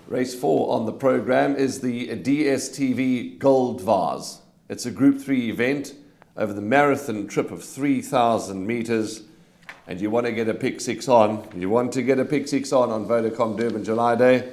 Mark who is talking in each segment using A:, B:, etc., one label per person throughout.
A: Race 4 on the program is the DSTV Gold Vase. It's a Group 3 event over the marathon trip of 3,000 meters. And you want to get a pick 6 on. You want to get a pick 6 on Vodacom Durban July Day.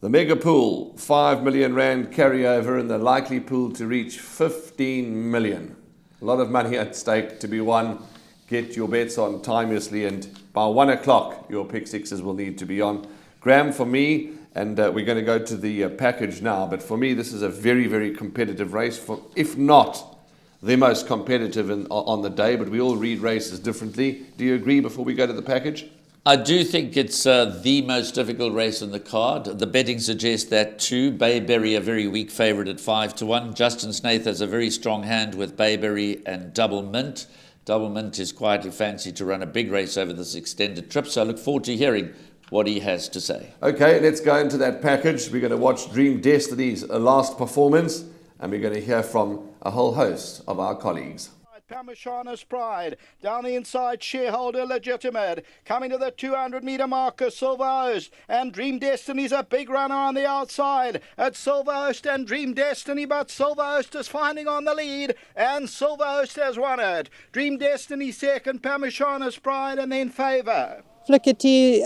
A: The mega pool, 5 million rand carryover, and the likely pool to reach 15 million. A lot of money at stake to be won. Get your bets on timeously, and by 1 o'clock, your pick 6s will need to be on. Graham, for me, and we're going to go to the package now, but for me, this is a very, very competitive race, if not the most competitive on the day, but we all read races differently. Do you agree before we go to the package?
B: I do think it's the most difficult race on the card. The betting suggests that too. Bayberry, a very weak favourite at 5-1. Justin Snaith has a very strong hand with Bayberry and Double Mint. Double Mint is quite fancy to run a big race over this extended trip, so I look forward to hearing what he has to say.
A: Okay, let's go into that package. We're going to watch Dream Destiny's last performance, and we're going to hear from a whole host of our colleagues.
C: Parmesan's Pride, down the inside, Shareholder Legitimate, coming to the 200-metre marker, Silver Host, and Dream Destiny's a big runner on the outside. It's Silver Host and Dream Destiny, but Silver Host is finding on the lead, and Silver Host has won it. Dream Destiny second, Parmesan's Pride, and then Favour.
D: Flickerty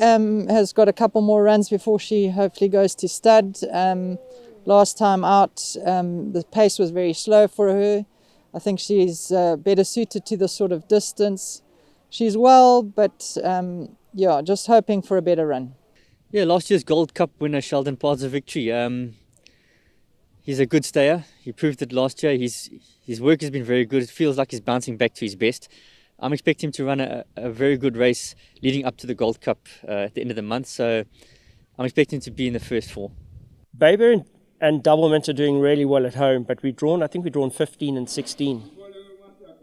D: has got a couple more runs before she hopefully goes to stud. Last time out, the pace was very slow for her. I think she's better suited to this sort of distance. She's well, but just hoping for a better run.
E: Yeah, last year's Gold Cup winner Sheldon Pards a victory. He's a good stayer. He proved it last year. His work has been very good. It feels like he's bouncing back to his best. I'm expecting him to run a very good race leading up to the Gold Cup at the end of the month. So I'm expecting him to be in the first 4.
F: Baber and Double Mint are doing really well at home, but we've drawn 15 and 16.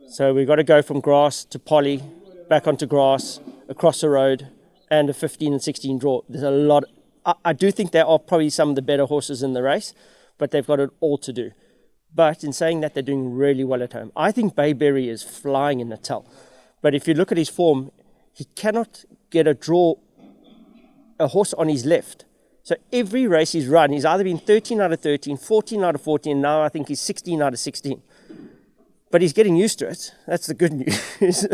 F: So we've got to go from grass to poly, back onto grass, across the road, and a 15 and 16 draw. There's a lot. I do think they are probably some of the better horses in the race, but they've got it all to do. But in saying that, they're doing really well at home. I think Bayberry is flying in the tell. But if you look at his form, he cannot get a horse on his left. So every race he's run, he's either been 13 out of 13, 14 out of 14, and now I think he's 16 out of 16. But he's getting used to it. That's the good news.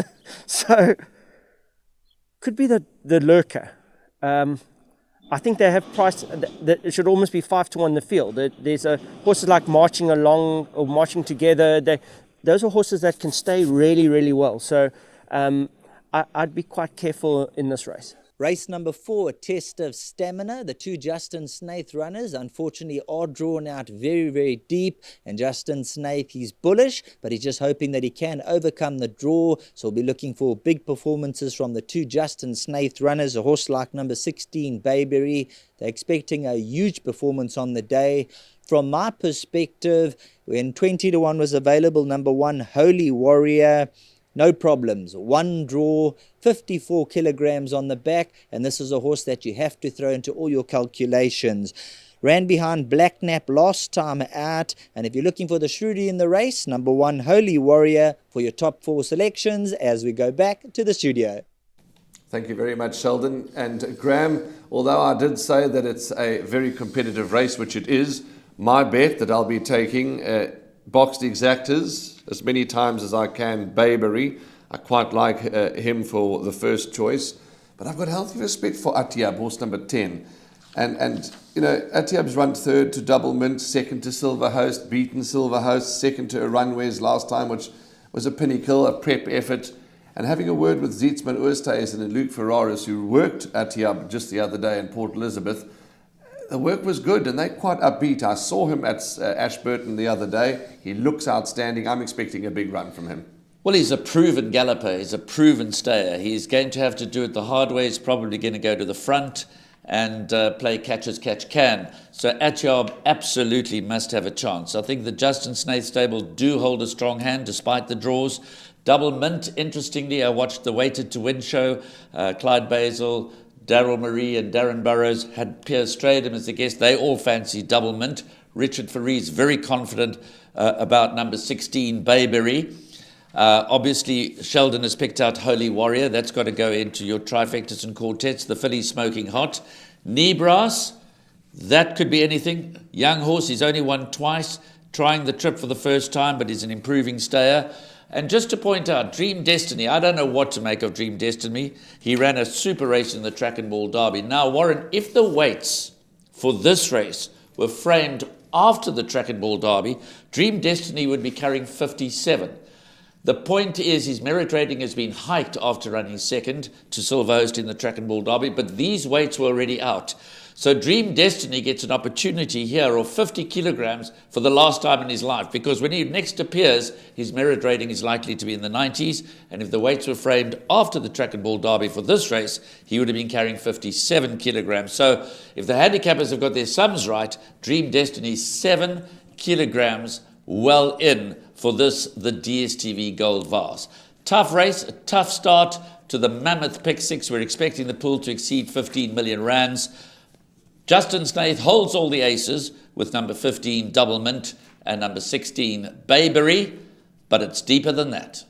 F: So, could be the lurker. I think they have priced, that it should almost be 5-1 in the field. There's horses like marching along or marching together. Those are horses that can stay really, really well. So, I'd be quite careful in this race.
G: Race number 4, a test of stamina. The 2 Justin Snaith runners, unfortunately, are drawn out very, very deep. And Justin Snaith, he's bullish, but he's just hoping that he can overcome the draw. So we'll be looking for big performances from the 2 Justin Snaith runners. A horse like number 16, Bayberry, they're expecting a huge performance on the day. From my perspective, when 20-1 was available, number 1, Holy Warrior, no problems. 1 draw, 54 kilograms on the back, and this is a horse that you have to throw into all your calculations. Ran behind Black Nap last time out, and if you're looking for the shrewdie in the race, number 1, Holy Warrior, for your top 4 selections as we go back to the studio.
A: Thank you very much, Sheldon. And Graham, although I did say that it's a very competitive race, which it is, my bet that I'll be taking boxed exactors as many times as I can, Bayberry. I quite like him for the first choice. But I've got healthy respect for Atiab, horse number 10. And you know, Atiab's run 3rd to Double Mint, 2nd to Silver Host, beaten Silver Host, 2nd to Runways last time, which was a pinnacle, a prep effort. And having a word with Zietsman Oosthuizen and Luke Ferraris, who worked Atiab just the other day in Port Elizabeth, the work was good and they're quite upbeat. I saw him at Ashburton the other day. He looks outstanding. I'm expecting a big run from him.
B: Well, he's a proven galloper. He's a proven stayer. He's going to have to do it the hard way. He's probably going to go to the front and play catch as catch can. So Atiab absolutely must have a chance. I think the Justin Snaith stable do hold a strong hand despite the draws. Double Mint, interestingly, I watched the Weighted to Win show. Clyde Basil, Daryl Marie and Darren Burrows had Piers Stradham as a guest. They all fancy Double Mint. Richard Farees very confident about number 16, Bayberry. Obviously, Sheldon has picked out Holy Warrior. That's got to go into your trifectas and quartets. The filly's smoking hot. Knee Brass, That could be anything. Young horse, he's only won twice, trying the trip for the first time, but he's an improving stayer. And just to point out, Dream Destiny, I don't know what to make of Dream Destiny. He ran a super race in the Track and Ball Derby. Now, Warren, if the weights for this race were framed after the Track and Ball Derby, Dream Destiny would be carrying 57. The point is his merit rating has been hiked after running second to Silver Host in the Track and Ball Derby, but these weights were already out. So Dream Destiny gets an opportunity here of 50 kilograms for the last time in his life, because when he next appears, his merit rating is likely to be in the 90s, and if the weights were framed after the Track and Ball Derby for this race, he would have been carrying 57 kilograms. So if the handicappers have got their sums right, Dream Destiny 7 kilograms well in for this, the DSTV Gold Vase. Tough race, a tough start to the mammoth pick six. We're expecting the pool to exceed 15 million rands. Justin Snaith holds all the aces with number 15 Double Mint and number 16 Bayberry, but it's deeper than that.